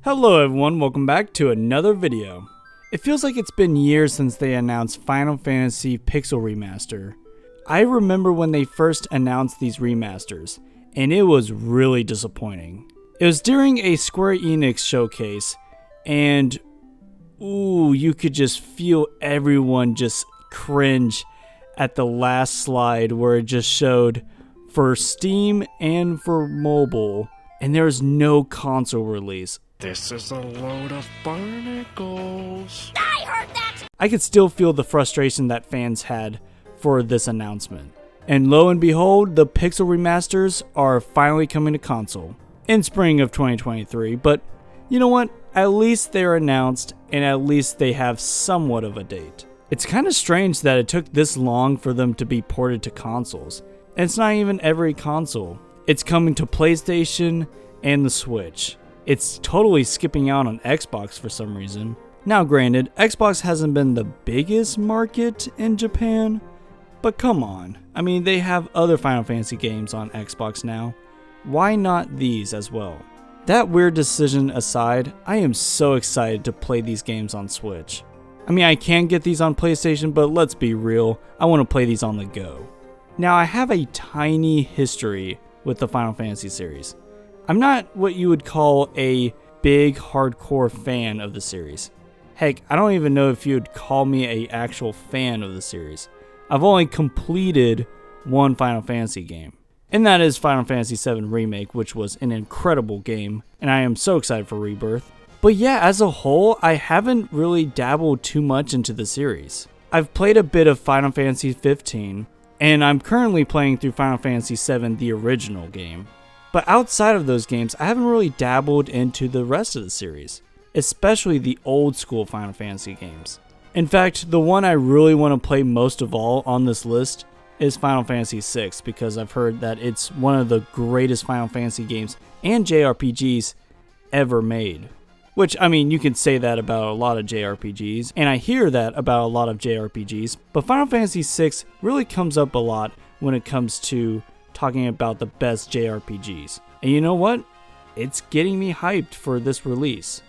Hello everyone, welcome back to another video. It feels like it's been years since they announced Final Fantasy Pixel Remaster. I remember when they first announced these remasters, and it was really disappointing. It was during a Square Enix showcase, and ooh, you could just feel everyone just cringe at the last slide where it just showed for Steam and for mobile, and there was no console release. This is a load of barnacles. I heard that! I could still feel the frustration that fans had for this announcement. And lo and behold, the Pixel remasters are finally coming to console in spring of 2023. But you know what? At least they're announced, and at least they have somewhat of a date. It's kind of strange that it took this long for them to be ported to consoles. And it's not even every console. It's coming to PlayStation and the Switch. It's totally skipping out on Xbox for some reason. Now granted, Xbox hasn't been the biggest market in Japan, but come on. I mean, they have other Final Fantasy games on Xbox now. Why not these as well? That weird decision aside, I am so excited to play these games on Switch. I mean, I can get these on PlayStation, but let's be real, I want to play these on the go. Now, I have a tiny history with the Final Fantasy series. I'm not what you would call a big hardcore fan of the series. Heck, I don't even know if you would call me an actual fan of the series. I've only completed one Final Fantasy game, and that is Final Fantasy VII Remake, which was an incredible game, and I am so excited for Rebirth. But yeah, as a whole, I haven't really dabbled too much into the series. I've played a bit of Final Fantasy 15, and I'm currently playing through Final Fantasy VII, the original game. But outside of those games, I haven't really dabbled into the rest of the series, especially the old school Final Fantasy games. In fact, the one I really want to play most of all on this list is Final Fantasy VI, because I've heard that it's one of the greatest Final Fantasy games and JRPGs ever made. Which, I mean, you can say that about a lot of JRPGs, and I hear that about a lot of JRPGs, but Final Fantasy VI really comes up a lot when it comes to talking about the best JRPGs. And you know what? It's getting me hyped for this release.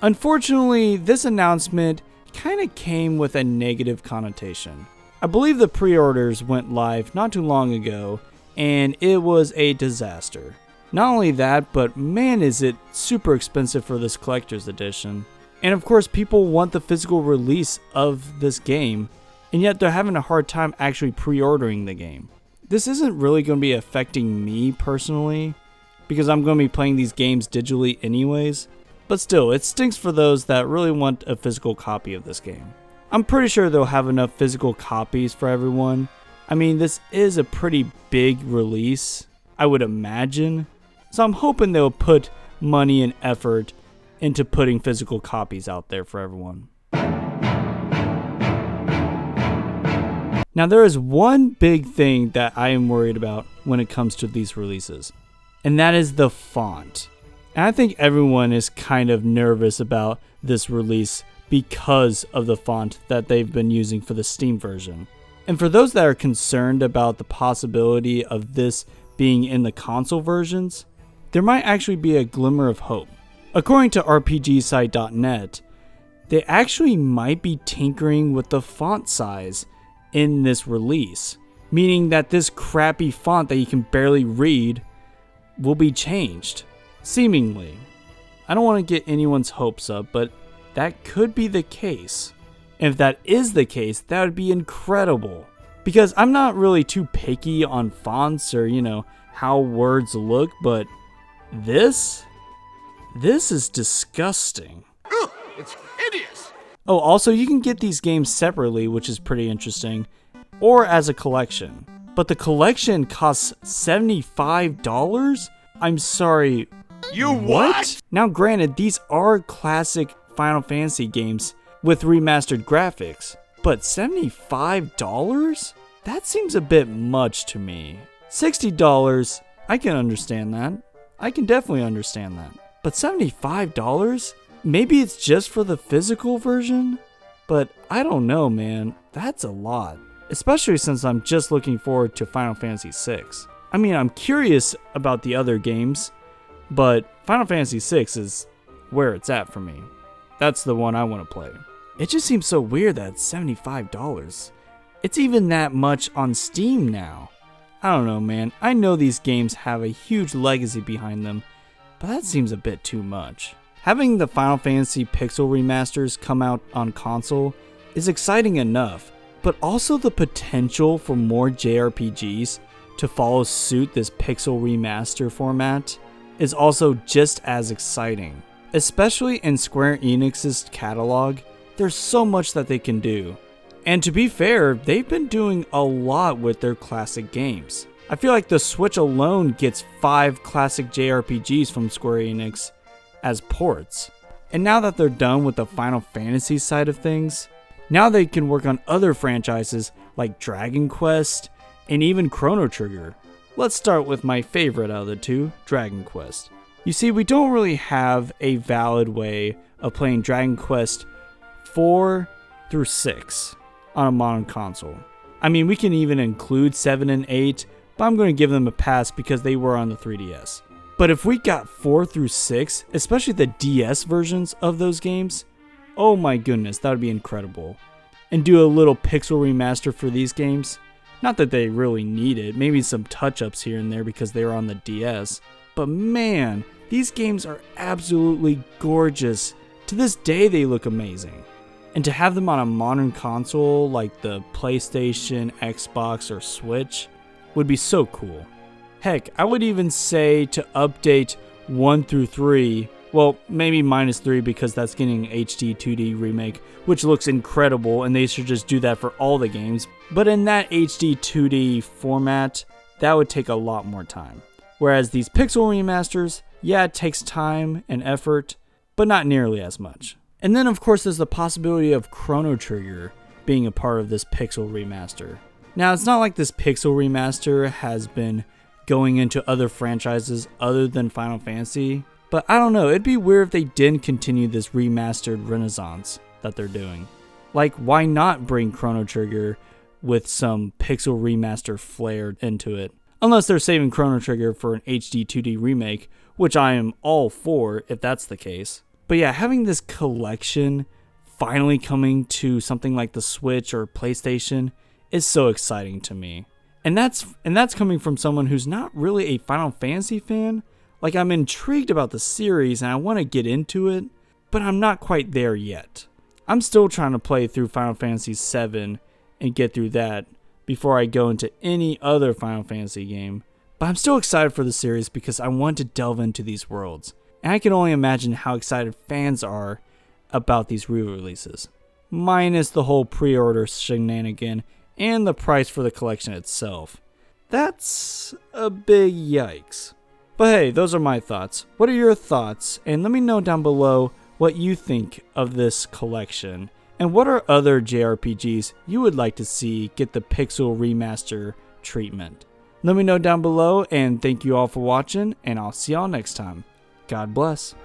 Unfortunately, this announcement kind of came with a negative connotation. I believe the pre-orders went live not too long ago, and it was a disaster. Not only that, but man is it super expensive for this collector's edition. And of course, people want the physical release of this game, and yet they're having a hard time actually pre-ordering the game. This isn't really going to be affecting me personally, because I'm going to be playing these games digitally anyways, but still, it stinks for those that really want a physical copy of this game. I'm pretty sure they'll have enough physical copies for everyone. I mean, this is a pretty big release, I would imagine, so I'm hoping they'll put money and effort into putting physical copies out there for everyone. Now, there is one big thing that I am worried about when it comes to these releases, and that is the font. And I think everyone is kind of nervous about this release because of the font that they've been using for the Steam version. And for those that are concerned about the possibility of this being in the console versions, there might actually be a glimmer of hope. According to RPGsite.net, they actually might be tinkering with the font size in this release, meaning that this crappy font that you can barely read will be changed, seemingly. I don't want to get anyone's hopes up, but that could be the case. And if that is the case, that would be incredible, because I'm not really too picky on fonts or, how words look, but this is disgusting. Ugh, it's hideous. Oh, also, you can get these games separately, which is pretty interesting, or as a collection. But the collection costs $75? I'm sorry. You what? Now, granted, these are classic Final Fantasy games with remastered graphics, but $75? That seems a bit much to me. $60, I can understand that. I can definitely understand that. But $75? Maybe it's just for the physical version, but I don't know, man. That's a lot, especially since I'm just looking forward to Final Fantasy VI. I mean, I'm curious about the other games, but Final Fantasy VI is where it's at for me. That's the one I want to play. It just seems so weird that it's $75. It's even that much on Steam now. I don't know, man. I know these games have a huge legacy behind them, but that seems a bit too much. Having the Final Fantasy Pixel remasters come out on console is exciting enough, but also the potential for more JRPGs to follow suit this pixel remaster format is also just as exciting. Especially in Square Enix's catalog, there's so much that they can do. And to be fair, they've been doing a lot with their classic games. I feel like the Switch alone gets 5 classic JRPGs from Square Enix as ports. And now that they're done with the Final Fantasy side of things, now they can work on other franchises like Dragon Quest and even Chrono Trigger. Let's start with my favorite out of the two, Dragon Quest. You see, we don't really have a valid way of playing Dragon Quest 4 through 6 on a modern console. I mean, we can even include 7 and 8, but I'm going to give them a pass because they were on the 3DS. But if we got 4 through 6, especially the DS versions of those games, oh my goodness, that would be incredible. And do a little pixel remaster for these games. Not that they really need it, maybe some touch-ups here and there because they were on the DS. But man, these games are absolutely gorgeous. To this day, they look amazing. And to have them on a modern console like the PlayStation, Xbox, or Switch would be so cool. Heck, I would even say to update 1 through 3, well, maybe -3 because that's getting an HD 2D remake, which looks incredible, and they should just do that for all the games. But in that HD 2D format, that would take a lot more time. Whereas these pixel remasters, yeah, it takes time and effort, but not nearly as much. And then of course there's the possibility of Chrono Trigger being a part of this pixel remaster. Now it's not like this pixel remaster has been going into other franchises other than Final Fantasy, but I don't know, it'd be weird if they didn't continue this remastered renaissance that they're doing. Like, why not bring Chrono Trigger with some pixel remaster flair into it? Unless they're saving Chrono Trigger for an HD 2D remake, which I am all for if that's the case. But yeah, having this collection finally coming to something like the Switch or PlayStation is so exciting to me. And that's coming from someone who's not really a Final Fantasy fan. Like, I'm intrigued about the series and I want to get into it, but I'm not quite there yet. I'm still trying to play through Final Fantasy VII and get through that before I go into any other Final Fantasy game. But I'm still excited for the series because I want to delve into these worlds. And I can only imagine how excited fans are about these re-releases. Minus the whole pre-order shenanigan and the price for the collection itself. That's a big yikes. But hey, those are my thoughts. What are your thoughts? And let me know down below what you think of this collection. And what are other JRPGs you would like to see get the pixel remaster treatment? Let me know down below, and thank you all for watching, and I'll see y'all next time. God bless.